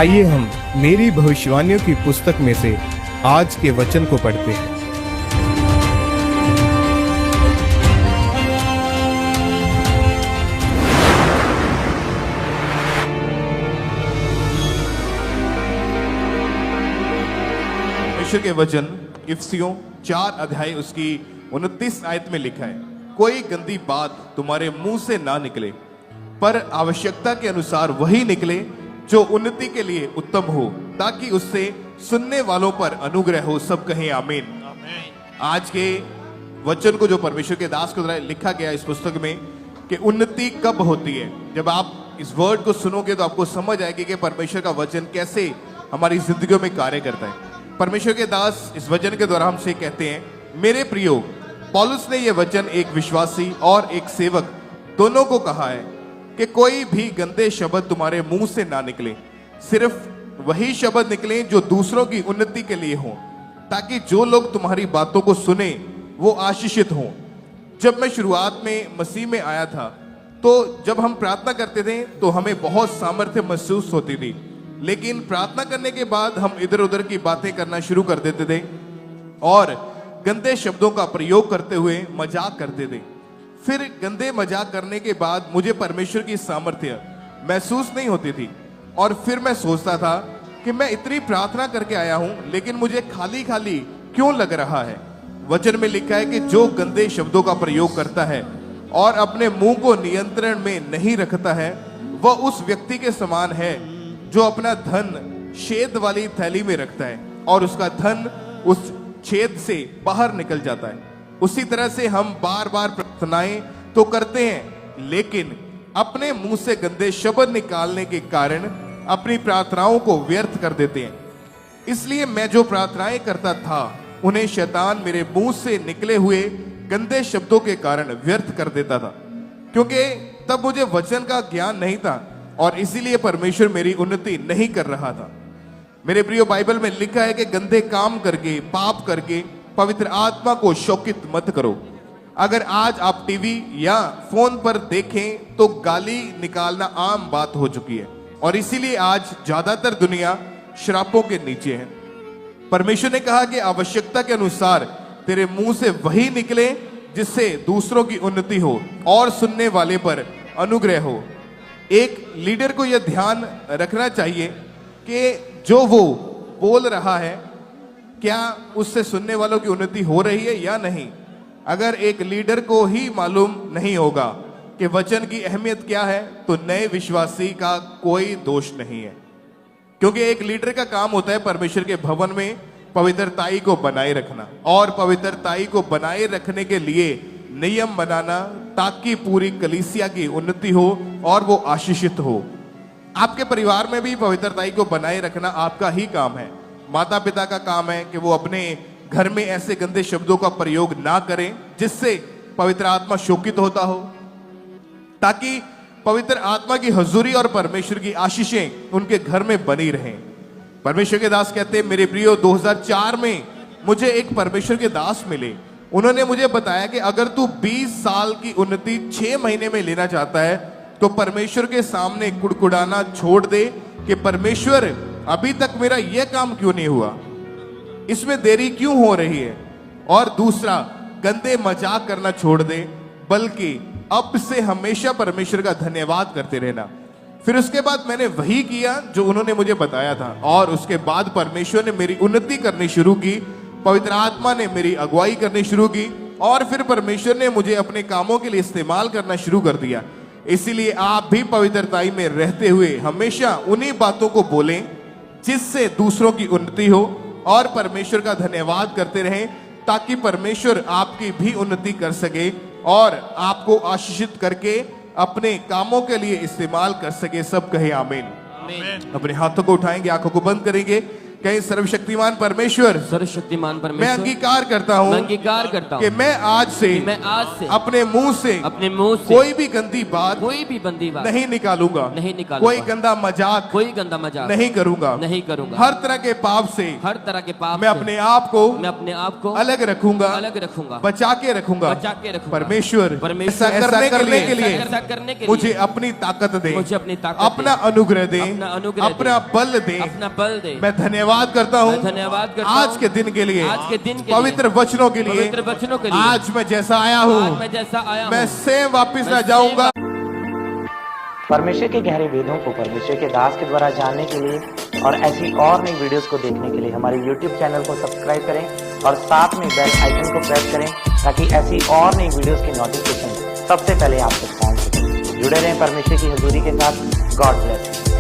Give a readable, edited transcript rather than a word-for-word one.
आइए हम मेरी भविष्यवाणियों की पुस्तक में से आज के वचन को पढ़ते हैं। परमेश्वर के वचन इफिसियों 4 अध्याय उसकी 29 आयत में लिखा है, कोई गंदी बात तुम्हारे मुंह से ना निकले, पर आवश्यकता के अनुसार वही निकले जो उन्नति के लिए उत्तम हो, ताकि उससे सुनने वालों पर अनुग्रह हो। सब कहें आमीन। आज के वचन को जो परमेश्वर के दास के द्वारा लिखा गया इस पुस्तक में कि उन्नति कब होती है, जब आप इस वर्ड को सुनोगे तो आपको समझ आएगी कि परमेश्वर का वचन कैसे हमारी जिंदगियों में कार्य करता है। परमेश्वर के दास इस वचन के द्वारा हमसे कहते हैं, मेरे प्रियो, पौलुस ने यह वचन एक विश्वासी और एक सेवक दोनों को कहा है कि कोई भी गंदे शब्द तुम्हारे मुंह से ना निकले, सिर्फ वही शब्द निकले जो दूसरों की उन्नति के लिए हों, ताकि जो लोग तुम्हारी बातों को सुने वो आशीषित हों। जब मैं शुरुआत में मसीह में आया था तो जब हम प्रार्थना करते थे तो हमें बहुत सामर्थ्य महसूस होती थी, लेकिन प्रार्थना करने के बाद हम इधर उधर की बातें करना शुरू कर देते थे और गंदे शब्दों का प्रयोग करते हुए मजाक करते थे। फिर गंदे मजाक करने के बाद मुझे परमेश्वर की सामर्थ्य महसूस नहीं होती थी और फिर मैं सोचता था कि मैं इतनी प्रार्थना करके आया हूं लेकिन मुझे खाली खाली क्यों लग रहा है। वचन में लिखा है कि जो गंदे शब्दों का प्रयोग करता है और अपने मुंह को नियंत्रण में नहीं रखता है वह उस व्यक्ति के समान है जो अपना धन छेद वाली थैली में रखता है और उसका धन उस छेद से बाहर निकल जाता है। उसी तरह से हम बार बार प्रार्थनाएं तो करते हैं लेकिन अपने मुंह से गंदे शब्द निकालने के कारण अपनी प्रार्थनाओं को व्यर्थ कर देते हैं। इसलिए मैं जो प्रार्थनाएं करता था उन्हें शैतान मेरे मुंह से निकले हुए गंदे शब्दों के कारण व्यर्थ कर देता था, क्योंकि तब मुझे वचन का ज्ञान नहीं था और इसीलिए परमेश्वर मेरी उन्नति नहीं कर रहा था। मेरे प्रियो, बाइबल में लिखा है कि गंदे काम करके, पाप करके पवित्र आत्मा को शोकित मत करो। अगर आज आप टीवी या फोन पर देखें तो गाली निकालना आम बात हो चुकी है और इसीलिए आज ज्यादातर दुनिया श्रापों के नीचे है। परमेश्वर ने कहा कि आवश्यकता के अनुसार तेरे मुंह से वही निकले जिससे दूसरों की उन्नति हो और सुनने वाले पर अनुग्रह हो। एक लीडर को यह ध्यान रखना चाहिए कि जो वो बोल रहा है क्या उससे सुनने वालों की उन्नति हो रही है या नहीं। अगर एक लीडर को ही मालूम नहीं होगा कि वचन की अहमियत क्या है तो नए विश्वासी का कोई दोष नहीं है, क्योंकि एक लीडर का काम होता है परमेश्वर के भवन में पवित्रताई को बनाए रखना और पवित्रताई को बनाए रखने के लिए नियम बनाना ताकि पूरी कलीसिया की उन्नति हो और वो आशीषित हो। आपके परिवार में भी पवित्रताई को बनाए रखना आपका ही काम है। माता पिता का काम है कि वो अपने घर में ऐसे गंदे शब्दों का प्रयोग ना करें जिससे पवित्र आत्मा शोकित होता हो, ताकि पवित्र आत्मा की हजूरी और परमेश्वर की आशीषें उनके घर में बनी रहें। परमेश्वर के दास कहते हैं, मेरे प्रियो, 2004 में मुझे एक परमेश्वर के दास मिले। उन्होंने मुझे बताया कि अगर तू 20 साल की उन्नति 6 महीने में लेना चाहता है तो परमेश्वर के सामने कुड़कुड़ाना छोड़ दे कि परमेश्वर अभी तक मेरा यह काम क्यों नहीं हुआ, इसमें देरी क्यों हो रही है। और दूसरा, गंदे मजाक करना छोड़ दे, बल्कि अब से हमेशा परमेश्वर का धन्यवाद करते रहना। फिर उसके बाद मैंने वही किया जो उन्होंने मुझे बताया था और उसके बाद परमेश्वर ने मेरी उन्नति करनी शुरू की, पवित्र आत्मा ने मेरी अगुवाई करनी शुरू की और फिर परमेश्वर ने मुझे अपने कामों के लिए इस्तेमाल करना शुरू कर दिया। इसीलिए आप भी पवित्रताई में रहते हुए हमेशा उन्हीं बातों को बोलें जिससे दूसरों की उन्नति हो और परमेश्वर का धन्यवाद करते रहें, ताकि परमेश्वर आपकी भी उन्नति कर सके और आपको आशीषित करके अपने कामों के लिए इस्तेमाल कर सके। सब कहे आमीन। अपने हाथों को उठाएंगे, आंखों को बंद करेंगे। कहीं सर्वशक्तिमान परमेश्वर, सर्वशक्तिमान मैं परमेश्वर, अंगीकार करता मैं हूँ अंगीकार करता कि हूँ मैं आज से कि मैं आज से अपने मुंह से अपने मुंह से कोई भी गंदी बात कोई भी बंदी बात नहीं निकालूंगा, नहीं निकालूंगा, कोई गंदा मजाक कोई गंदा मजाक नहीं करूंगा, नहीं करूंगा, हर तरह के पाप से हर तरह के पाप मैं से अपने आप को मैं अपने आप को अलग रखूंगा, अलग रखूंगा, बचा के रखूंगा। बचा के रखूंगा। परमेश्वर परमेश्वर ऐसा करने के लिए ऐसा करने के मुझे लिए अपनी ताकत दे, मुझे अपनी ताकत अपना दे, अनुग्रह दे, अपना अनुग्रह दे, अपना बल दे। अपना बल दे। मैं धन्यवाद करता हूँ मैं धन्यवाद करता आज हूँ के दिन के लिए, आज के दिन के पवित्र लिए, वचनों के लिए, पवित्र वचनों के लिए। आज मैं जैसा आया आज हूँ मैं जैसा आया मैं हूँ सेम वापिस मैं न जाऊंगा। परमेश्वर के गहरे वेदों को परमेश्वर के दास के द्वारा जानने के लिए और ऐसी और नई वीडियोस को देखने के लिए हमारे YouTube चैनल को सब्सक्राइब करें और साथ में बेल आइकन को प्रेस करें ताकि ऐसी और नई वीडियोस की नोटिफिकेशन सबसे पहले आप तक पहुंच सके। जुड़े रहें परमेश्वर की हजूरी के साथ। God bless.